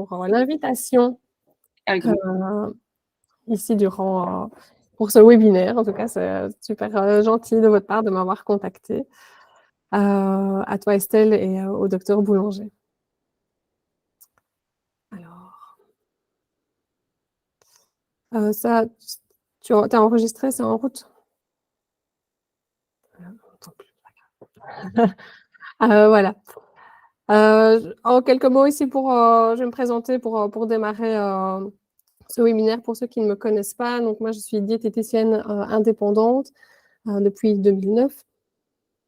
pour l'invitation Avec vous. ici pour ce webinaire. En tout cas, c'est super gentil de votre part de m'avoir contacté. À toi, Estelle, et au docteur Boulanger. Alors, ça, tu as enregistré, c'est en route? Voilà. En quelques mots ici, je vais me présenter pour démarrer ce webinaire pour ceux qui ne me connaissent pas. Donc, moi, je suis diététicienne indépendante depuis 2009.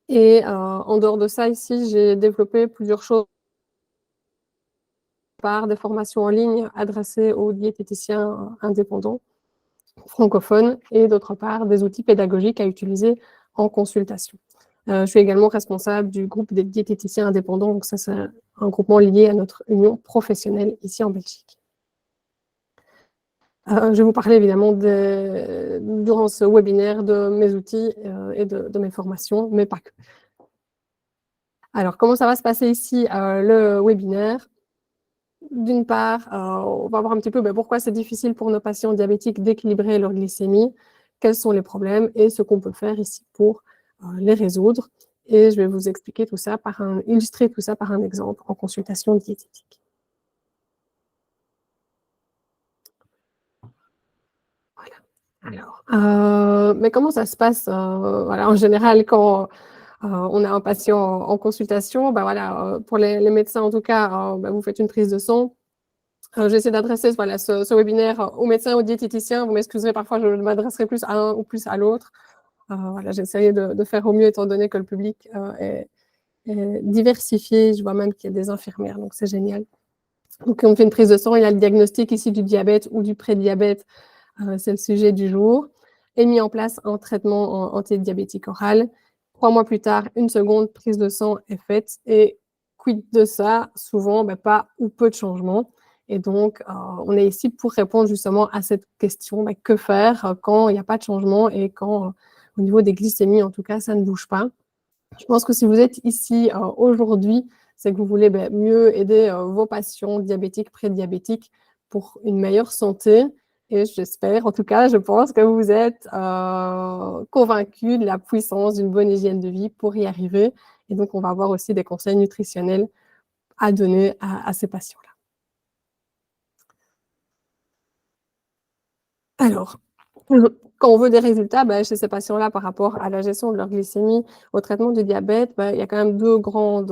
Et en dehors de ça, ici, j'ai développé plusieurs choses par des formations en ligne adressées aux diététiciens indépendants francophones et d'autre part des outils pédagogiques à utiliser en consultation. Je suis également responsable du groupe des diététiciens indépendants, donc ça c'est un groupement lié à notre union professionnelle ici en Belgique. Je vais vous parler évidemment durant ce webinaire de mes outils et de mes formations, mais pas que. Alors, comment ça va se passer ici, le webinaire? D'une part, on va voir un petit peu pourquoi c'est difficile pour nos patients diabétiques d'équilibrer leur glycémie, quels sont les problèmes et ce qu'on peut faire ici pour les résoudre. Et je vais vous expliquer tout ça illustrer tout ça par un exemple en consultation diététique. Voilà. Alors, mais comment ça se passe en général quand on a un patient en consultation? Pour les médecins en tout cas, vous faites une prise de sang. J'essaie d'adresser ce webinaire aux médecins, aux diététiciens. Vous m'excuserez, parfois je m'adresserai plus à un ou plus à l'autre. J'essaie de faire au mieux étant donné que le public est diversifié. Je vois même qu'il y a des infirmières, donc c'est génial. Donc on fait une prise de sang, il y a le diagnostic ici du diabète ou du prédiabète, c'est le sujet du jour, et mis en place un traitement antidiabétique oral. 3 mois plus tard, une seconde prise de sang est faite et quid de ça? Souvent, pas ou peu de changements. Et donc, on est ici pour répondre justement à cette question, que faire quand il n'y a pas de changement et quand, au niveau des glycémies, en tout cas, ça ne bouge pas. Je pense que si vous êtes ici aujourd'hui, c'est que vous voulez mieux aider vos patients diabétiques, prédiabétiques pour une meilleure santé. Et j'espère, en tout cas, je pense que vous êtes convaincus de la puissance d'une bonne hygiène de vie pour y arriver. Et donc, on va avoir aussi des conseils nutritionnels à donner à ces patients-là. Alors, quand on veut des résultats chez ces patients-là par rapport à la gestion de leur glycémie, au traitement du diabète, il y a quand même deux grands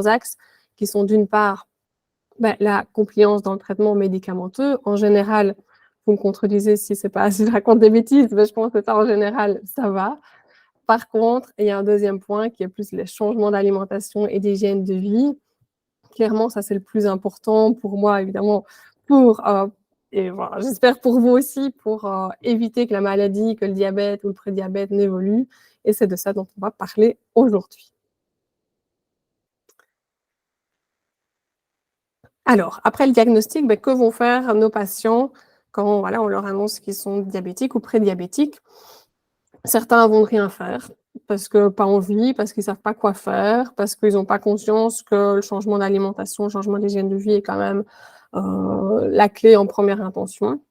axes qui sont d'une part la compliance dans le traitement médicamenteux. En général, vous me contredisez si je raconte des bêtises, mais je pense que ça, en général, ça va. Par contre, il y a un deuxième point qui est plus les changements d'alimentation et d'hygiène de vie. Clairement, ça, c'est le plus important pour moi, évidemment, et voilà, j'espère pour vous aussi, pour éviter que la maladie, que le diabète ou le prédiabète n'évolue. Et c'est de ça dont on va parler aujourd'hui. Alors, après le diagnostic, que vont faire nos patients quand on leur annonce qu'ils sont diabétiques ou prédiabétiques? Certains vont rien faire, parce que pas envie, parce qu'ils ne savent pas quoi faire, parce qu'ils n'ont pas conscience que le changement d'alimentation, le changement d'hygiène de vie est quand même la clé en première intention.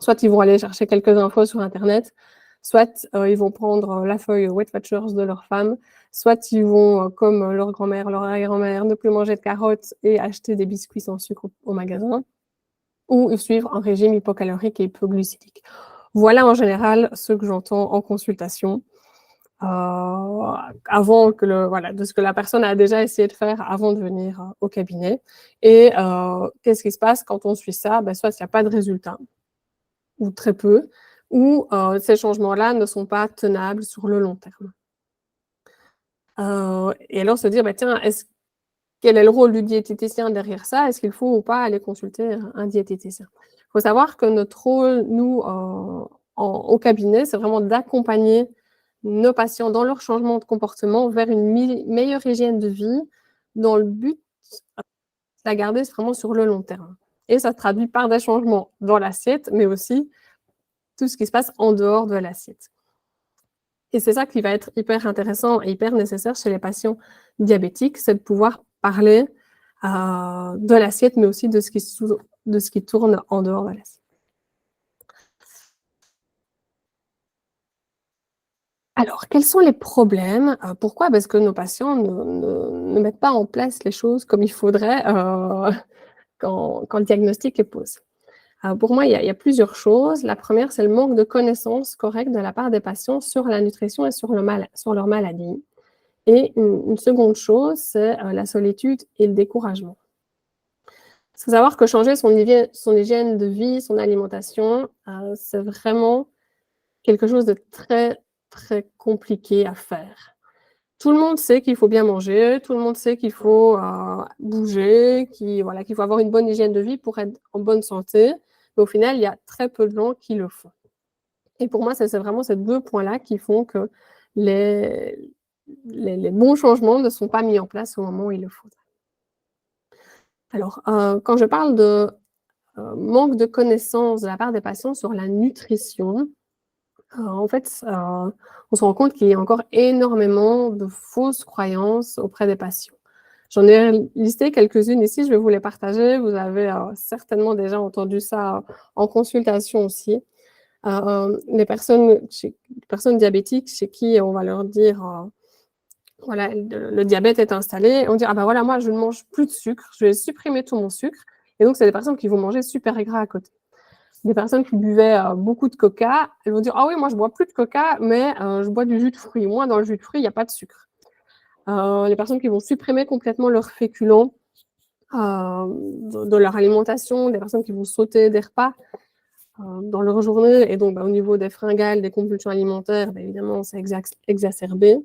Soit ils vont aller chercher quelques infos sur Internet, soit ils vont prendre la feuille Weight Watchers de leur femme, soit ils vont, comme leur grand-mère, leur arrière-grand-mère, ne plus manger de carottes et acheter des biscuits sans sucre au magasin, ou suivre un régime hypocalorique et hypoglycémique. Voilà en général ce que j'entends en consultation, avant de ce que la personne a déjà essayé de faire avant de venir au cabinet. Et qu'est-ce qui se passe quand on suit ça? Soit il n'y a pas de résultat, ou très peu, ou ces changements-là ne sont pas tenables sur le long terme. Et alors se dire, tiens, quel est le rôle du diététicien derrière ça? Est-ce qu'il faut ou pas aller consulter un diététicien? Il faut savoir que notre rôle, nous, au cabinet, c'est vraiment d'accompagner nos patients dans leur changement de comportement vers une meilleure hygiène de vie, dans le but de la garder vraiment sur le long terme. Et ça se traduit par des changements dans l'assiette, mais aussi tout ce qui se passe en dehors de l'assiette. Et c'est ça qui va être hyper intéressant et hyper nécessaire chez les patients diabétiques, c'est de pouvoir parler de l'assiette, mais aussi de ce qui tourne en dehors de l'assiette. Alors, quels sont les problèmes? Pourquoi? Parce que nos patients ne mettent pas en place les choses comme il faudrait, quand le diagnostic est posé. Pour moi, il y a plusieurs choses. La première, c'est le manque de connaissances correctes de la part des patients sur la nutrition et sur leur maladie. Et une seconde chose, c'est la solitude et le découragement. Il faut savoir que changer son hygiène de vie, son alimentation, c'est vraiment quelque chose de très, très compliqué à faire. Tout le monde sait qu'il faut bien manger, tout le monde sait qu'il faut bouger, qu'il faut avoir une bonne hygiène de vie pour être en bonne santé, mais au final, il y a très peu de gens qui le font. Et pour moi, c'est vraiment ces deux points-là qui font que les bons changements ne sont pas mis en place au moment où il le faut. Alors, quand je parle de manque de connaissances de la part des patients sur la nutrition, en fait, on se rend compte qu'il y a encore énormément de fausses croyances auprès des patients. J'en ai listé quelques-unes ici, je vais vous les partager. Vous avez certainement déjà entendu ça en consultation aussi. Les personnes diabétiques chez qui on va leur dire voilà, le diabète est installé, on dit ah ben voilà, moi je ne mange plus de sucre, je vais supprimer tout mon sucre. Et donc, c'est des personnes qui vont manger super gras à côté. Des personnes qui buvaient beaucoup de coca, elles vont dire ah oui, moi je bois plus de coca, mais je bois du jus de fruits. Moi, dans le jus de fruits, il n'y a pas de sucre. Les personnes qui vont supprimer complètement leurs féculents de leur alimentation, des personnes qui vont sauter des repas dans leur journée, et donc au niveau des fringales, des compulsions alimentaires, évidemment, c'est exacerbé.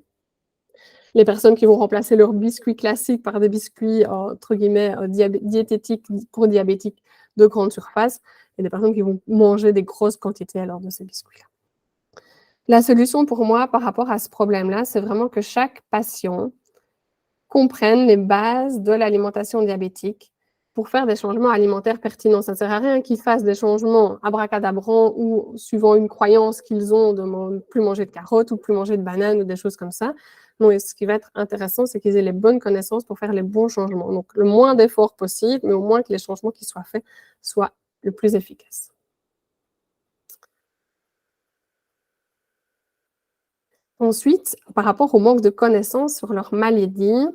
Les personnes qui vont remplacer leurs biscuits classiques par des biscuits, entre guillemets, diététiques pour diabétiques de grande surface, et des personnes qui vont manger des grosses quantités alors de ces biscuits-là. La solution pour moi par rapport à ce problème-là, c'est vraiment que chaque patient comprenne les bases de l'alimentation diabétique pour faire des changements alimentaires pertinents. Ça ne sert à rien qu'ils fassent des changements abracadabrants ou suivant une croyance qu'ils ont de ne plus manger de carottes ou plus manger de bananes ou des choses comme ça. Non, et ce qui va être intéressant, c'est qu'ils aient les bonnes connaissances pour faire les bons changements. Donc, le moins d'efforts possible, mais au moins que les changements qui soient faits soient le plus efficaces. Ensuite, par rapport au manque de connaissances sur leur maladie,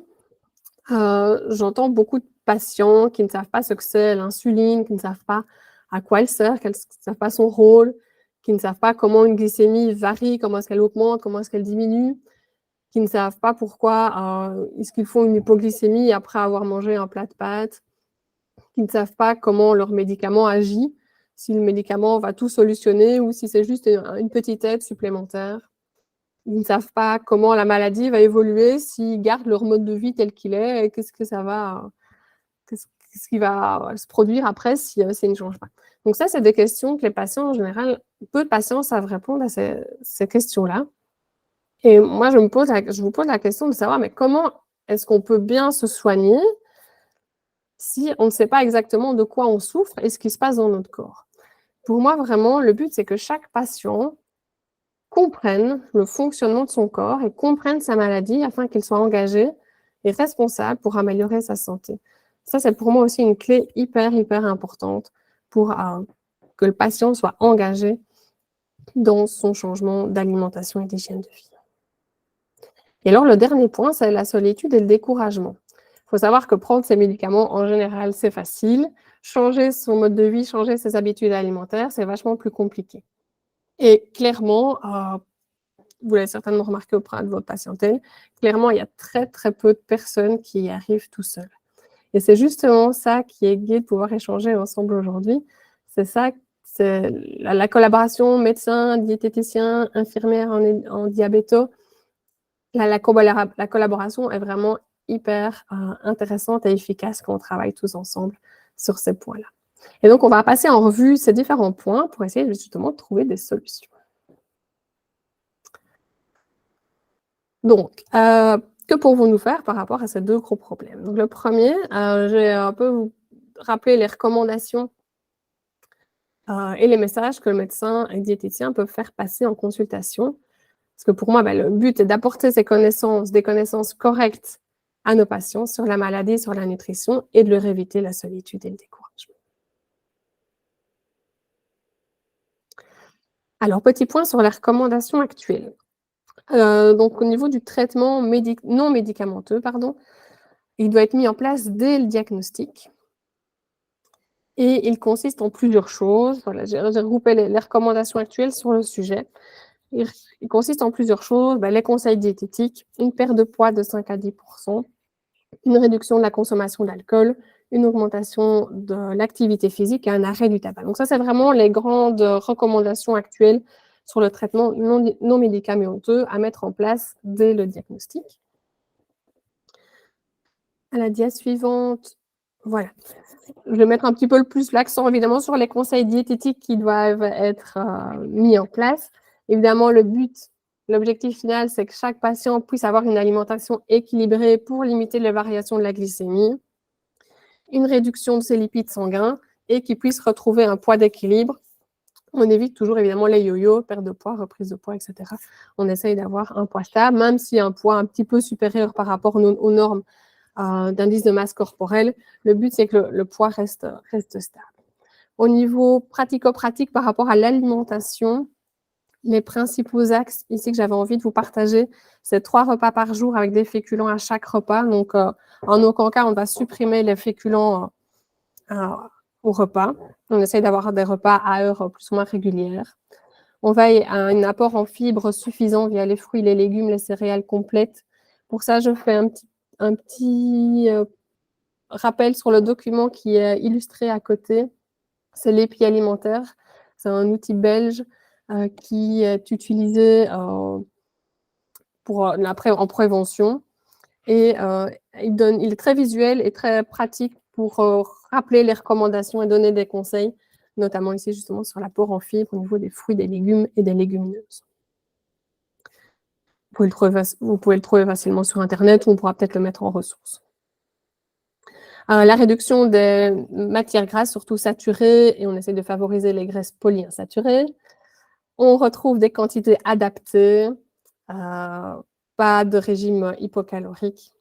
j'entends beaucoup de patients qui ne savent pas ce que c'est l'insuline, qui ne savent pas à quoi elle sert, qui ne savent pas son rôle, qui ne savent pas comment une glycémie varie, comment est-ce qu'elle augmente, comment est-ce qu'elle diminue, qui ne savent pas pourquoi est-ce qu'ils font une hypoglycémie après avoir mangé un plat de pâtes, qui ne savent pas comment leur médicament agit, si le médicament va tout solutionner ou si c'est juste une petite aide supplémentaire. Ils ne savent pas comment la maladie va évoluer s'ils gardent leur mode de vie tel qu'il est et qu'est-ce qui va se produire après si ça ne change pas. Donc ça, c'est des questions que les patients, en général, peu de patients savent répondre à ces questions-là. Et moi, je vous pose la question de savoir, mais comment est-ce qu'on peut bien se soigner si on ne sait pas exactement de quoi on souffre et ce qui se passe dans notre corps? Pour moi, vraiment, le but, c'est que chaque patient comprenne le fonctionnement de son corps et comprenne sa maladie afin qu'il soit engagé et responsable pour améliorer sa santé. Ça, c'est pour moi aussi une clé hyper importante pour que le patient soit engagé dans son changement d'alimentation et d'hygiène de vie. Et alors, le dernier point, c'est la solitude et le découragement. Il faut savoir que prendre ces médicaments, en général, c'est facile. Changer son mode de vie, changer ses habitudes alimentaires, c'est vachement plus compliqué. Et clairement, vous l'avez certainement remarqué auprès de votre patientèle, clairement, il y a très peu de personnes qui y arrivent tout seuls. Et c'est justement ça qui est gai de pouvoir échanger ensemble aujourd'hui. C'est ça, c'est la collaboration médecin, diététicien, infirmière en diabéto. La collaboration est vraiment hyper intéressante et efficace quand on travaille tous ensemble sur ces points-là. Et donc, on va passer en revue ces différents points pour essayer justement de trouver des solutions. Donc, que pouvons-nous faire par rapport à ces deux gros problèmes? Donc, le premier, je vais un peu vous rappeler les recommandations et les messages que le médecin et le diététicien peuvent faire passer en consultation. Parce que pour moi, le but est d'apporter ces connaissances, des connaissances correctes à nos patients sur la maladie, sur la nutrition et de leur éviter la solitude et le découragement. Alors, petit point sur les recommandations actuelles. Donc au niveau du traitement non médicamenteux, pardon, il doit être mis en place dès le diagnostic et il consiste en plusieurs choses. Voilà, j'ai regroupé les recommandations actuelles sur le sujet. Il consiste en plusieurs choses, les conseils diététiques, une perte de poids de 5 à 10 une réduction de la consommation d'alcool, une augmentation de l'activité physique et un arrêt du tabac. Donc ça, c'est vraiment les grandes recommandations actuelles sur le traitement non médicamenteux à mettre en place dès le diagnostic. À la dièse suivante, voilà. Je vais mettre un petit peu plus l'accent évidemment sur les conseils diététiques qui doivent être mis en place. Évidemment, l'objectif final, c'est que chaque patient puisse avoir une alimentation équilibrée pour limiter les variations de la glycémie, une réduction de ses lipides sanguins et qu'il puisse retrouver un poids d'équilibre. On évite toujours évidemment les yo-yo, perte de poids, reprise de poids, etc. On essaye d'avoir un poids stable, même si un poids un petit peu supérieur par rapport aux normes d'indice de masse corporelle. Le but, c'est que le poids reste stable. Au niveau pratico-pratique par rapport à l'alimentation, les principaux axes ici que j'avais envie de vous partager, c'est 3 repas par jour avec des féculents à chaque repas. Donc, en aucun cas, on va supprimer les féculents au repas. On essaye d'avoir des repas à heure plus ou moins régulière. On veille à un apport en fibres suffisant via les fruits, les légumes, les céréales complètes. Pour ça, je fais un petit rappel sur le document qui est illustré à côté. C'est l'EPI alimentaire. C'est un outil belge qui est utilisé en prévention. Et il est très visuel et très pratique pour rappeler les recommandations et donner des conseils, notamment ici justement sur l'apport en fibres au niveau des fruits, des légumes et des légumineuses. Vous pouvez le trouver facilement sur Internet ou on pourra peut-être le mettre en ressources. La réduction des matières grasses, surtout saturées, et on essaie de favoriser les graisses polyinsaturées. On retrouve des quantités adaptées, pas de régime hypocalorique.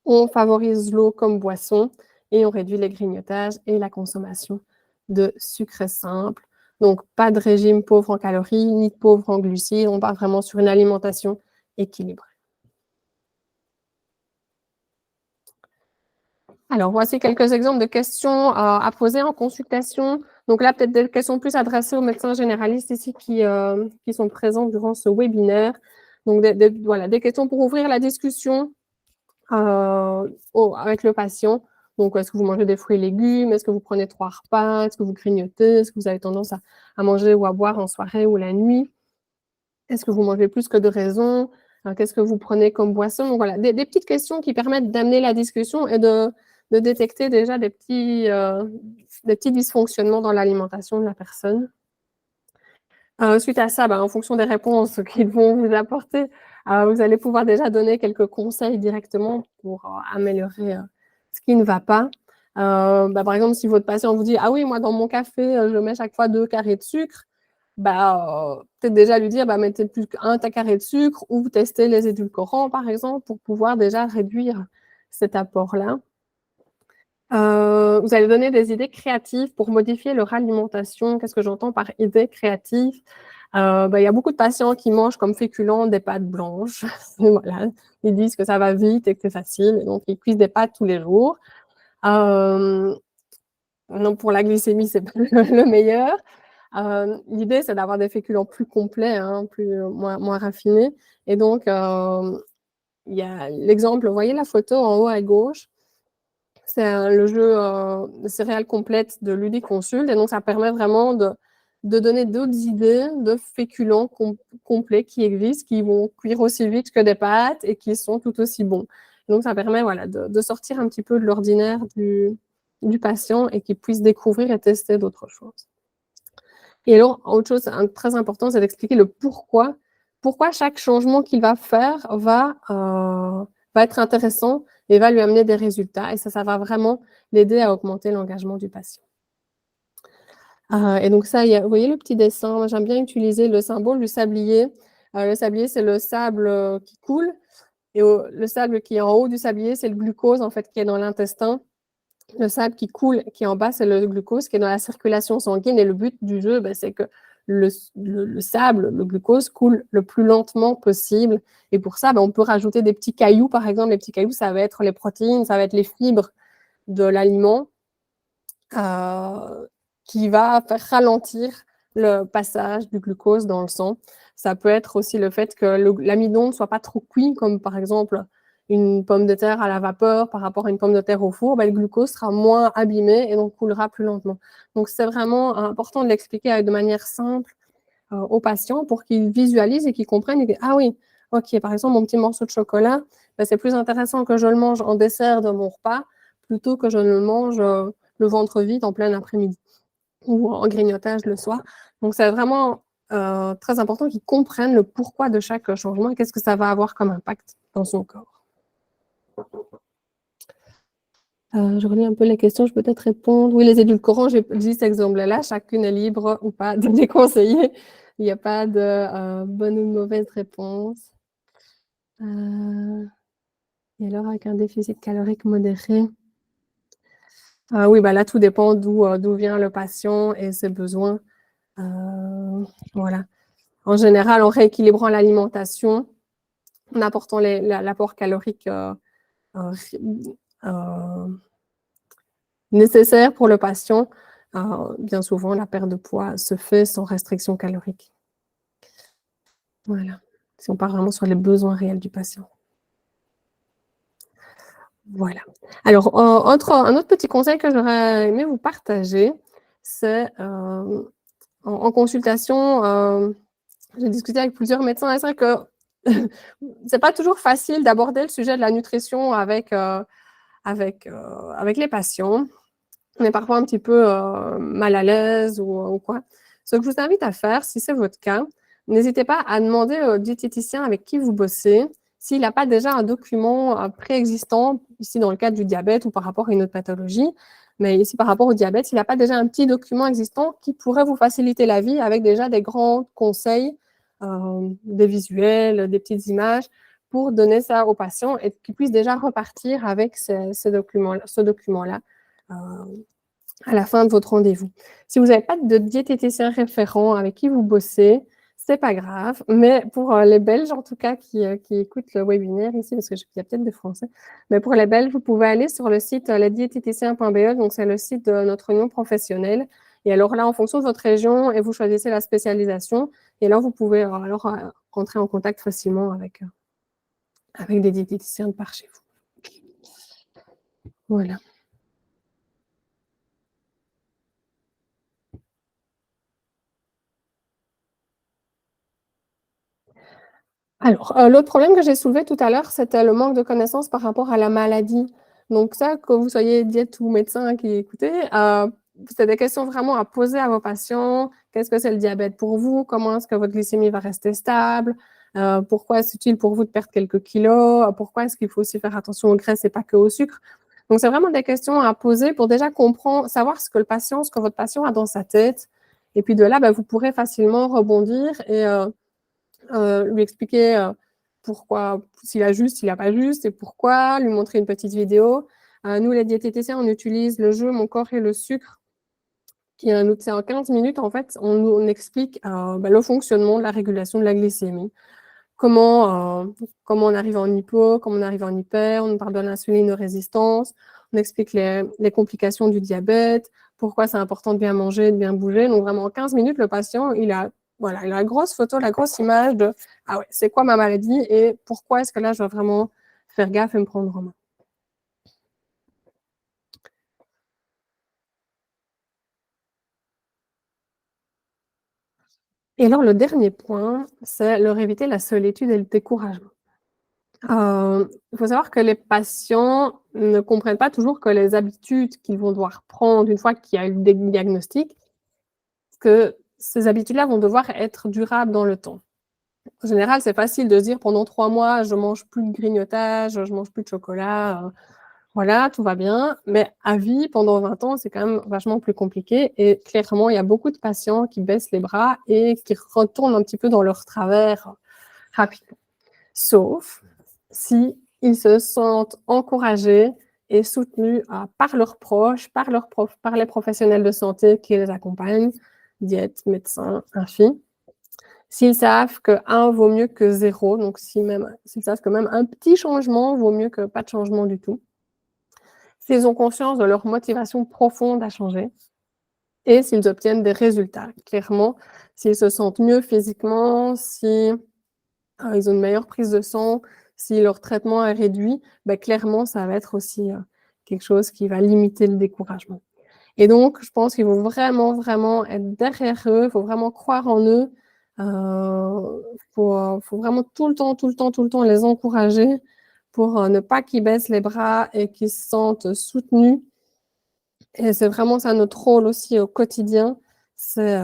On favorise l'eau comme boisson et on réduit les grignotages et la consommation de sucre simple. Donc, pas de régime pauvre en calories ni pauvre en glucides. On part vraiment sur une alimentation équilibrée. Alors, voici quelques exemples de questions à poser en consultation. Donc là, peut-être des questions plus adressées aux médecins généralistes ici qui sont présents durant ce webinaire. Donc, voilà, des questions pour ouvrir la discussion avec le patient. Donc, est-ce que vous mangez des fruits et légumes? Est-ce que vous prenez 3 repas? Est-ce que vous grignotez? Est-ce que vous avez tendance à manger ou à boire en soirée ou la nuit? Est-ce que vous mangez plus que de raison? Qu'est-ce que vous prenez comme boisson? Donc, voilà, des petites questions qui permettent d'amener la discussion et de détecter déjà des petits dysfonctionnements dans l'alimentation de la personne. Suite à ça, en fonction des réponses qu'ils vont vous apporter, vous allez pouvoir déjà donner quelques conseils directement pour améliorer ce qui ne va pas. Par exemple, si votre patient vous dit « Ah oui, moi, dans mon café, je mets chaque fois 2 carrés de sucre », peut-être déjà lui dire mettez plus qu'un carré de sucre ou testez les édulcorants, par exemple, pour pouvoir déjà réduire cet apport-là. Vous allez donner des idées créatives pour modifier leur alimentation. Qu'est-ce que j'entends par idées créatives? Il y a beaucoup de patients qui mangent comme féculents des pâtes blanches. Voilà. Ils disent que ça va vite et que c'est facile, et donc ils cuisent des pâtes tous les jours. Non, pour la glycémie, c'est pas le meilleur. L'idée, c'est d'avoir des féculents plus complets, moins raffinés. Et donc, il y a l'exemple, vous voyez la photo en haut à gauche? C'est le jeu de céréales complètes de Ludiconsult. Et donc, ça permet vraiment de donner d'autres idées de féculents complets qui existent, qui vont cuire aussi vite que des pâtes et qui sont tout aussi bons. Donc, ça permet de sortir un petit peu de l'ordinaire du patient et qu'il puisse découvrir et tester d'autres choses. Et alors, autre chose très important, c'est d'expliquer le pourquoi. Pourquoi chaque changement qu'il va faire va être intéressant et va lui amener des résultats. Et ça va vraiment l'aider à augmenter l'engagement du patient. Et donc ça, vous voyez le petit dessin, j'aime bien utiliser le symbole du sablier. Le sablier, c'est le sable qui coule. Et le sable qui est en haut du sablier, c'est le glucose, en fait, qui est dans l'intestin. Le sable qui coule, qui est en bas, c'est le glucose qui est dans la circulation sanguine. Et le but du jeu, c'est que le sable, le glucose, coule le plus lentement possible. Et pour ça, on peut rajouter des petits cailloux, par exemple. Les petits cailloux, ça va être les protéines, ça va être les fibres de l'aliment qui va faire ralentir le passage du glucose dans le sang. Ça peut être aussi le fait que l'amidon ne soit pas trop cuit, comme par exemple une pomme de terre à la vapeur par rapport à une pomme de terre au four, le glucose sera moins abîmé et donc coulera plus lentement. Donc, c'est vraiment important de l'expliquer de manière simple aux patients pour qu'ils visualisent et qu'ils comprennent. Et ah oui, ok, par exemple, mon petit morceau de chocolat, c'est plus intéressant que je le mange en dessert de mon repas plutôt que je ne le mange le ventre vide en plein après-midi ou en grignotage le soir. Donc, c'est vraiment très important qu'ils comprennent le pourquoi de chaque changement et qu'est-ce que ça va avoir comme impact dans son corps. Je relis un peu les questions, je peux peut-être répondre. Oui, les édulcorants, j'ai dit cet exemple-là, chacune est libre ou pas de déconseiller. Il n'y a pas de bonne ou de mauvaise réponse. Et alors, avec un déficit calorique modéré, oui, là, tout dépend d'où vient le patient et ses besoins. Voilà. En général, en rééquilibrant l'alimentation, en apportant l'apport calorique nécessaire pour le patient, bien souvent, la perte de poids se fait sans restriction calorique. Voilà. Si on part vraiment sur les besoins réels du patient. Voilà. Alors, un autre petit conseil que j'aurais aimé vous partager, c'est en consultation, j'ai discuté avec plusieurs médecins et c'est vrai que c'est pas toujours facile d'aborder le sujet de la nutrition avec les patients. On est parfois un petit peu mal à l'aise ou quoi. Ce que je vous invite à faire, si c'est votre cas, n'hésitez pas à demander au diététicien avec qui vous bossez s'il n'a pas déjà un document préexistant, ici dans le cadre du diabète ou par rapport à une autre pathologie, mais ici par rapport au diabète, s'il n'a pas déjà un petit document existant qui pourrait vous faciliter la vie avec déjà des grands conseils, des visuels, des petites images, pour donner ça aux patients et qu'ils puissent déjà repartir avec ce document-là à la fin de votre rendez-vous. Si vous n'avez pas de diététicien référent avec qui vous bossez, c'est pas grave, mais pour les Belges en tout cas qui écoutent le webinaire ici, parce qu'il y a peut-être des Français, mais pour les Belges, vous pouvez aller sur le site lesdiététiciens.be, donc c'est le site de notre union professionnelle. Et alors là, en fonction de votre région, et vous choisissez la spécialisation, et là, vous pouvez rentrer en contact facilement avec des diététiciens de par chez vous. Voilà. Alors, l'autre problème que j'ai soulevé tout à l'heure, c'était le manque de connaissances par rapport à la maladie. Donc ça, que vous soyez diète ou médecin qui écoutez, c'est des questions vraiment à poser à vos patients. Qu'est-ce que c'est le diabète pour vous? Comment est-ce que votre glycémie va rester stable? Pourquoi est-ce utile pour vous de perdre quelques kilos? Pourquoi est-ce qu'il faut aussi faire attention aux graisses et pas que au sucre? Donc, c'est vraiment des questions à poser pour déjà comprendre, savoir ce que votre patient a dans sa tête. Et puis de là, vous pourrez facilement rebondir et lui expliquer pourquoi, s'il a juste, s'il n'a pas juste, et pourquoi, lui montrer une petite vidéo. Nous, les diététiciens, on utilise le jeu Mon corps et le sucre, qui est un outil en 15 minutes. En fait, on explique le fonctionnement de la régulation de la glycémie. Comment on arrive en hypo, comment on arrive en hyper, on parle de l'insuline-résistance, on explique les complications du diabète, pourquoi c'est important de bien manger, de bien bouger. Donc, vraiment, en 15 minutes, le patient, il a la grosse photo, la grosse image de « Ah ouais, c'est quoi ma maladie et pourquoi est-ce que là, je dois vraiment faire gaffe et me prendre en main ?» Et alors, le dernier point, c'est leur éviter la solitude et le découragement. Il faut savoir que les patients ne comprennent pas toujours que les habitudes qu'ils vont devoir prendre une fois qu'il y a eu le diagnostic, que ces habitudes-là vont devoir être durables dans le temps. En général, c'est facile de se dire pendant 3 mois, je mange plus de grignotage, je mange plus de chocolat, voilà, tout va bien. Mais à vie, pendant 20 ans, c'est quand même vachement plus compliqué. Et clairement, il y a beaucoup de patients qui baissent les bras et qui retournent un petit peu dans leur travers rapidement. Sauf si ils se sentent encouragés et soutenus par leurs proches, par les professionnels de santé qui les accompagnent, diète, médecin, infirmiers. S'ils savent que 1 vaut mieux que 0, donc s'ils savent que même un petit changement vaut mieux que pas de changement du tout. S'ils ont conscience de leur motivation profonde à changer et s'ils obtiennent des résultats. Clairement, s'ils se sentent mieux physiquement, si ils ont une meilleure prise de sang, si leur traitement est réduit, ben clairement, ça va être aussi quelque chose qui va limiter le découragement. Et donc, je pense qu'il faut vraiment, vraiment être derrière eux, il faut vraiment croire en eux, faut vraiment tout le temps les encourager pour ne pas qu'ils baissent les bras et qu'ils se sentent soutenus. Et c'est vraiment ça notre rôle aussi au quotidien, c'est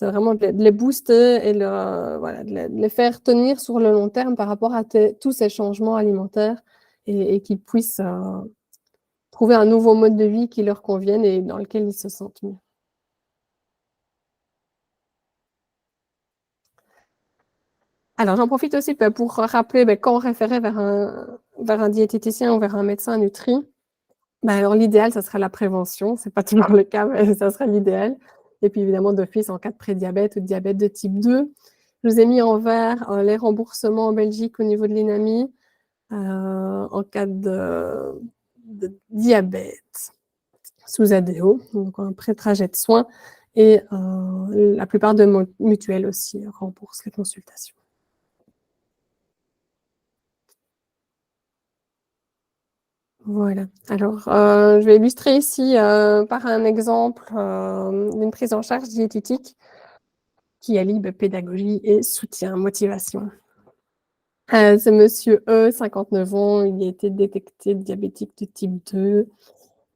vraiment de les booster et voilà, de les faire tenir sur le long terme par rapport à tous ces changements alimentaires et qu'ils puissent trouver un nouveau mode de vie qui leur convienne et dans lequel ils se sentent mieux. Alors, j'en profite aussi pour rappeler quand on référait vers un diététicien ou vers un médecin nutri, alors l'idéal, ça serait la prévention. C'est pas toujours le cas, mais ça serait l'idéal. Et puis évidemment, d'office, en cas de prédiabète ou de diabète de type 2. Je vous ai mis en vert les remboursements en Belgique au niveau de l'INAMI en cas de diabète sous ADO, donc un pré-trajet de soins. Et la plupart de mutuelles aussi remboursent les consultations. Voilà. Alors, je vais illustrer ici par un exemple d'une prise en charge diététique qui allie pédagogie et soutien, motivation. C'est monsieur E, 59 ans, il a été détecté diabétique de type 2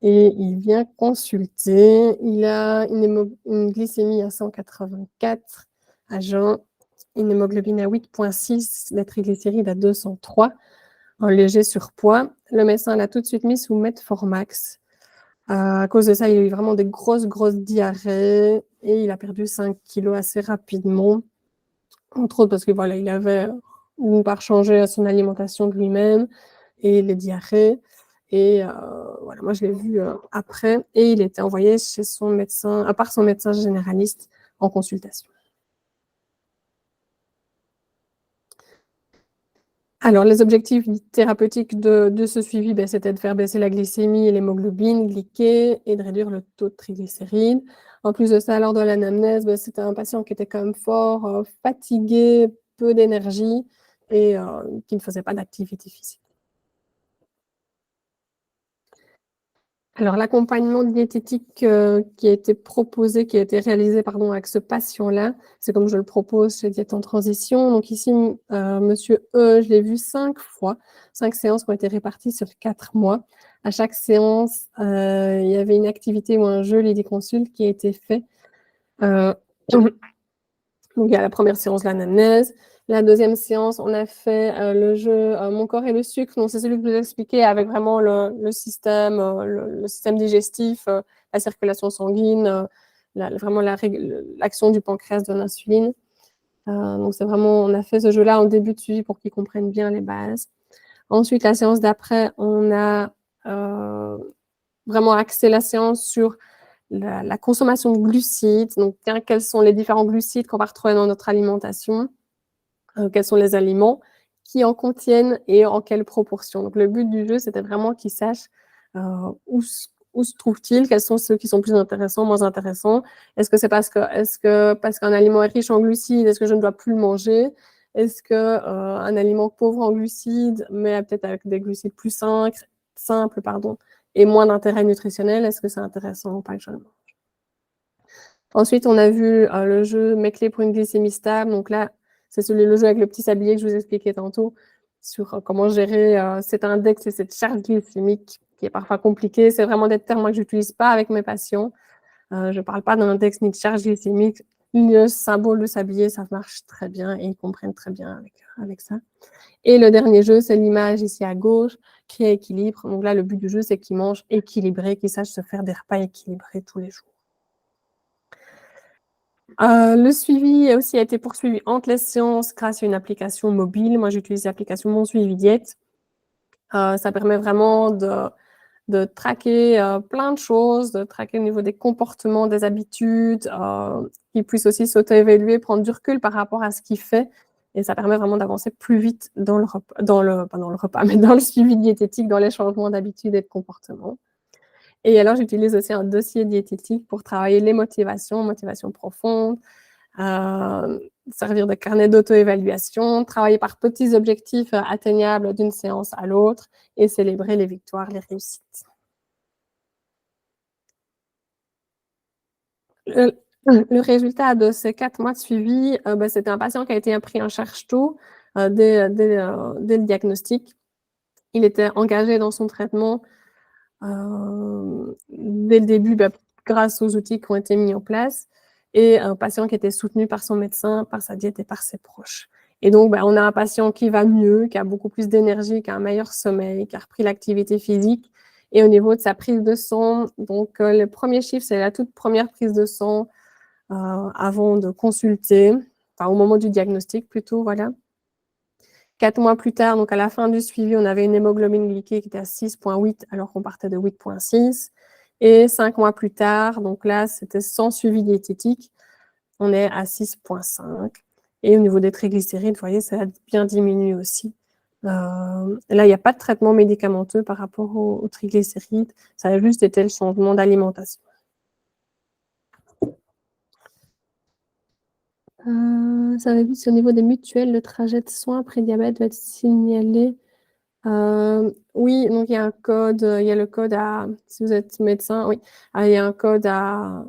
et il vient consulter. Il a une glycémie à 184 à jeun, une hémoglobine à 8,6, la triglycéride à 203. Un léger surpoids. Le médecin l'a tout de suite mis sous Metformax. À cause de ça, il a eu vraiment des grosses diarrhées et il a perdu 5 kilos assez rapidement. Entre autres parce que voilà, il avait d'une part changé son alimentation de lui-même et les diarrhées. Et voilà, moi je l'ai vu après et il était envoyé chez son médecin, à part son médecin généraliste, en consultation. Alors, les objectifs thérapeutiques de ce suivi, c'était de faire baisser la glycémie et l'hémoglobine glyquée et de réduire le taux de triglycérides. En plus de ça, lors de l'anamnèse, c'était un patient qui était quand même fort fatigué, peu d'énergie et qui ne faisait pas d'activité physique. Alors, l'accompagnement diététique qui a été proposé, qui a été réalisé avec ce patient-là, c'est comme je le propose chez Diète en transition. Donc ici, monsieur E, je l'ai vu 5 fois, 5 séances qui ont été réparties sur 4 mois. À chaque séance, il y avait une activité ou un jeu Lidiconsult qui a été fait. Donc, il y a la première séance, l'anamnèse. La deuxième séance, on a fait le jeu Mon corps et le sucre. Donc, c'est celui que je vous ai expliqué avec vraiment le système digestif, la circulation sanguine, vraiment l'action du pancréas de l'insuline. Donc, c'est vraiment, on a fait ce jeu-là en début de suivi pour qu'ils comprennent bien les bases. Ensuite, la séance d'après, on a vraiment axé la séance sur la consommation de glucides, donc quels sont les différents glucides qu'on va retrouver dans notre alimentation, quels sont les aliments qui en contiennent et en quelle proportion. Donc le but du jeu, c'était vraiment qu'ils sachent où se trouve-t-il, quels sont ceux qui sont plus intéressants, moins intéressants. Est-ce que c'est parce qu'un aliment est riche en glucides, est-ce que je ne dois plus le manger? Est-ce qu'un aliment pauvre en glucides, mais peut-être avec des glucides plus simples, et moins d'intérêt nutritionnel, est-ce que c'est intéressant ou pas que je le mange? Ensuite, on a vu le jeu Mes clés pour une glycémie stable. Donc là, c'est le jeu avec le petit sablier que je vous expliquais tantôt sur comment gérer cet index et cette charge glycémique qui est parfois compliquée. C'est vraiment des termes que je n'utilise pas avec mes patients. Je ne parle pas d'index ni de charge glycémique. Le symbole de sablier, ça marche très bien et ils comprennent très bien avec ça. Et le dernier jeu, c'est l'image ici à gauche, créer équilibre. Donc là, le but du jeu, c'est qu'ils mangent équilibré, qu'ils sachent se faire des repas équilibrés tous les jours. Le suivi aussi a été poursuivi entre les séances grâce à une application mobile. Moi, j'utilise l'application Mon Suivi Diète. Ça permet vraiment de traquer, plein de choses, de traquer au niveau des comportements, des habitudes, qu'il puisse aussi s'auto-évaluer, prendre du recul par rapport à ce qu'il fait et ça permet vraiment d'avancer plus vite dans le pas dans le repas, mais dans le suivi diététique, dans les changements d'habitudes et de comportement. Et alors j'utilise aussi un dossier diététique pour travailler les motivations, motivations profondes, servir de carnet d'auto-évaluation, travailler par petits objectifs, atteignables d'une séance à l'autre et célébrer les victoires, les réussites. Le le résultat de ces 4 mois de suivi, bah, c'était un patient qui a été pris en charge tôt, dès le diagnostic. Il était engagé dans son traitement, dès le début, bah, grâce aux outils qui ont été mis en place et un patient qui était soutenu par son médecin, par sa diète et par ses proches. Et donc, bah, on a un patient qui va mieux, qui a beaucoup plus d'énergie, qui a un meilleur sommeil, qui a repris l'activité physique et au niveau de sa prise de sang, donc le 1er chiffre, c'est la toute première prise de sang, avant de consulter, enfin au moment du diagnostic plutôt, voilà. 4 mois plus tard, donc à la fin du suivi, on avait une hémoglobine glyquée qui était à 6,8 alors qu'on partait de 8,6. Et 5 mois plus tard, donc là, c'était sans suivi diététique, on est à 6,5. Et au niveau des triglycérides, vous voyez, ça a bien diminué aussi. Là, il n'y a pas de traitement médicamenteux par rapport aux triglycérides, ça a juste été le changement d'alimentation. Savez-vous si au niveau des mutuelles, le trajet de soins pré-diabète va être signalé? Oui, donc il y a un code, il y a le code à si vous êtes médecin, oui, il y a un code à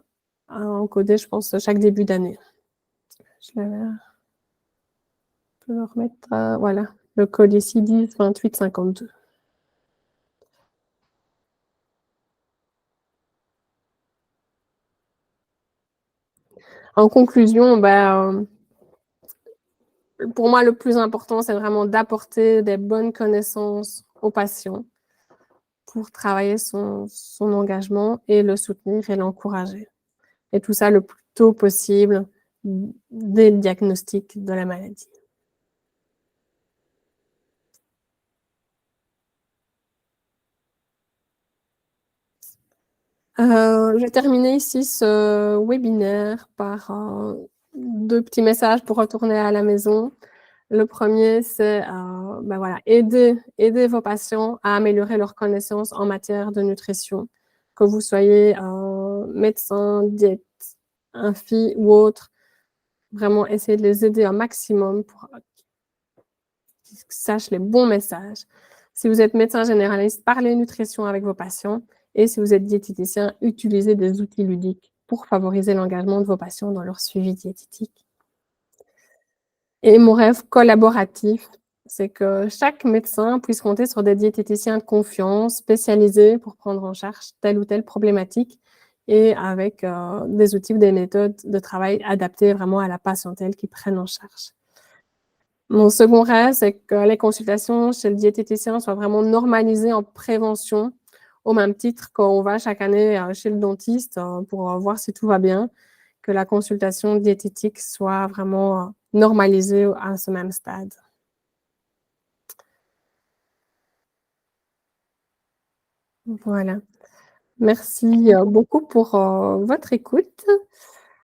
encoder, je pense, chaque début d'année. Je peux le remettre, voilà, le code ici 10 28 52. En conclusion, bah, pour moi, le plus important, c'est vraiment d'apporter des bonnes connaissances aux patients pour travailler son engagement et le soutenir et l'encourager. Et tout ça le plus tôt possible dès le diagnostic de la maladie. Je vais terminer ici ce webinaire par 2 petits messages pour retourner à la maison. Le premier, c'est ben voilà, aider vos patients à améliorer leurs connaissances en matière de nutrition. Que vous soyez médecin, diète, infi ou autre, vraiment essayer de les aider un maximum pour qu'ils sachent les bons messages. Si vous êtes médecin généraliste, parlez nutrition avec vos patients. Et si vous êtes diététicien, utilisez des outils ludiques pour favoriser l'engagement de vos patients dans leur suivi diététique. Et mon rêve collaboratif, c'est que chaque médecin puisse compter sur des diététiciens de confiance spécialisés pour prendre en charge telle ou telle problématique et avec des outils ou des méthodes de travail adaptées vraiment à la patientèle qu'ils prennent en charge. Mon second rêve, c'est que les consultations chez le diététicien soient vraiment normalisées en prévention, au même titre qu'on va chaque année chez le dentiste pour voir si tout va bien, que la consultation diététique soit vraiment normalisée à ce même stade. Voilà. Merci beaucoup pour votre écoute.